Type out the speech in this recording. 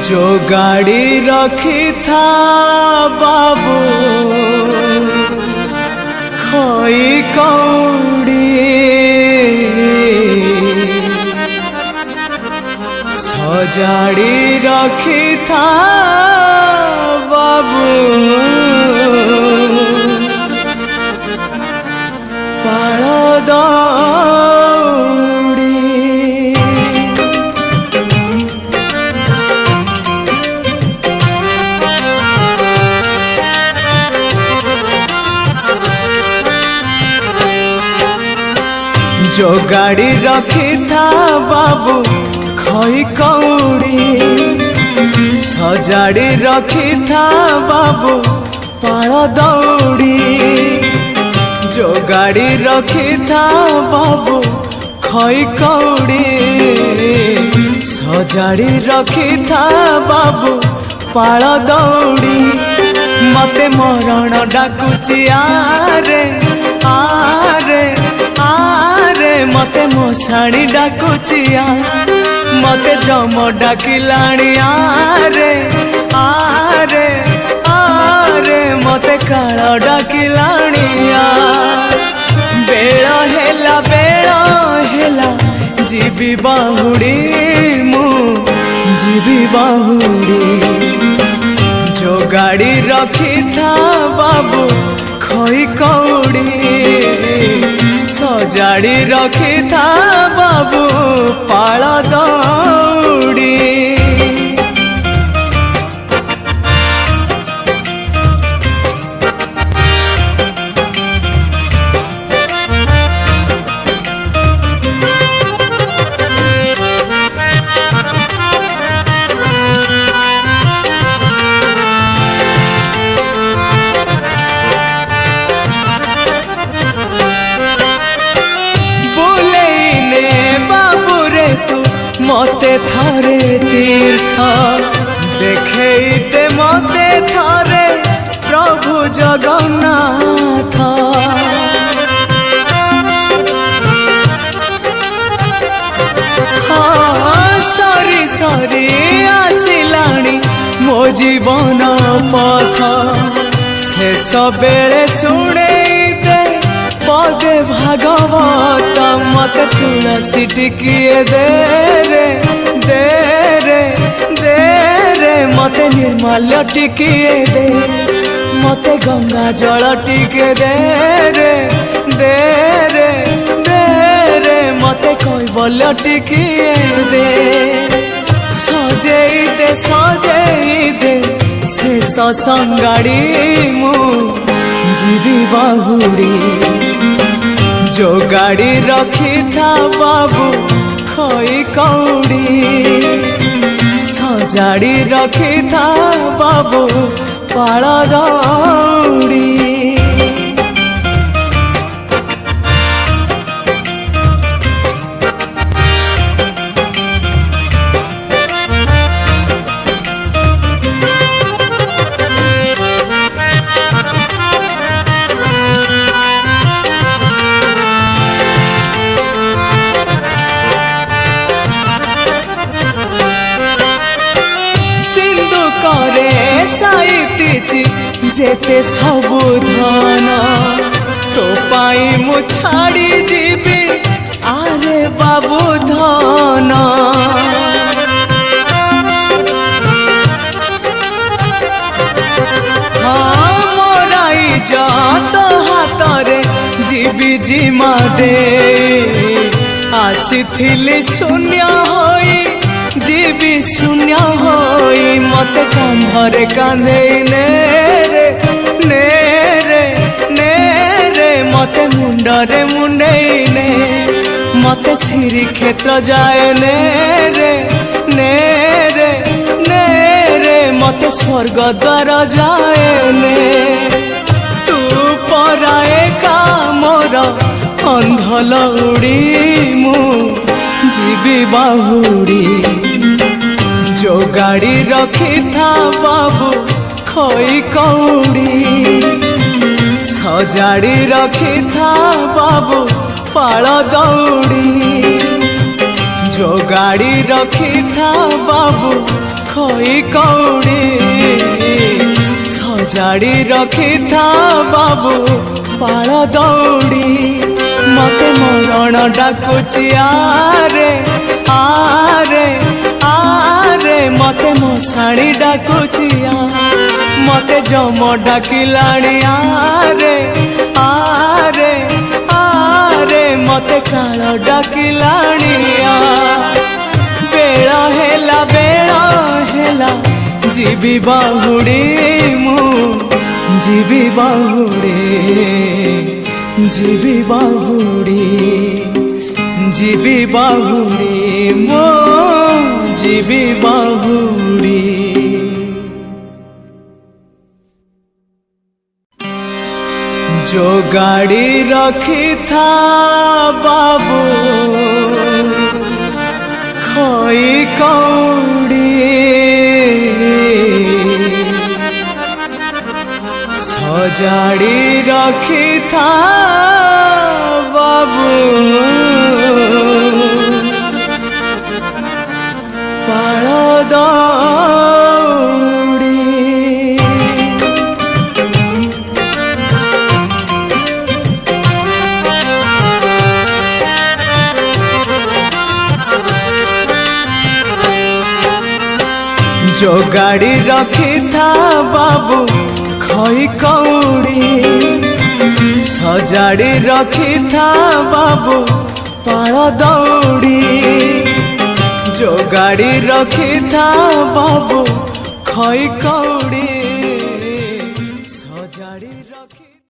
जो गाड़ी रखी था बाबू खोई कौड़ी सजाड़ी रखी था बाबू पाल जो गाड़ी रखी था बाबू खोई कौड़ी सजाड़ी रखी था बाबू पाल दौड़ी जो गाड़ी रखी था बाबू खोई कौड़ी सजाड़ी रखी था बाबू पाल दौड़ी मते मरण डाकुची आरे आरे आरे मते मशाणी डाकुचिया मते जम डाकिलाणी आरे आरे आरे मते काल डाकिलाणी बेळ हेला जीवी बाहुड़ी मु जीवी बाहुड़ी जो गाड़ी रखी था बाबू खोई कौड़ी सजाड़ी रखी था बाबू पाल दौड़ी मते थारे तीर्थ देखेते मते थारे प्रभु जगन्नाथ हाँ सरी सरी आसिलाणी मो जीवन पथ शेष बेले शुणे पदे भागवत मत तुलसी टिकिए दे रे मते निर्मल्य टिकिए दे मते गंगा जल टिके दे रे मते कैवल्य टिकिए दे सजेई दे शेष संगाड़ी मु जीवी बाहुड़ी जो गाड़ी रखी था बाबू खोई कौड़ी सजाड़ी रखी था बाबू पाल दौड़ी जेते सबु धन तो पाई मु छाड़ी जीवी आरे बाबू धन हाँ मोराई जात हाथरे जीवी जिमा दे आसी शून्य होई जीवी शून्य होई मते कंधरे कांधे मते मुंडरे मुंडई ने मते सिरी क्षेत्र जाए रे मते स्वर्ग द्वार जाए तू पराए का मोर अंधलौड़ी मु जीवी बाहुड़ी जो गाड़ी रखी था बाबू खोई कौड़ी सजाड़ी रखी था बाबू पाल दौड़ी जो गाड़ी रखी था बाबू खोई कौड़ी सजाड़ी रखी था बाबू पाल दौड़ी मते मरण डाकुची आरे आरे आरे मते मशाणी डाकुची मते जम डाकिलाणी आरे आरे आरे मते काल डाकिलाणी बेला हेला जीवी बाहुड़ी मु जीवी बाहुड़ी जीवी बाहुड़ी जीवी बाहुड़ी मो जीवी बाहुड़ी जो गाड़ी रखी था बाबू खोई कौड़ी सजाड़ी रखी था बाबू पाल दौड़ी जो गाड़ी रखी था बाबू खोई कौड़ी सजाड़ी रखी था बाबू पाल दौड़ी जो गाड़ी रखी था बाबू खोई कौड़ी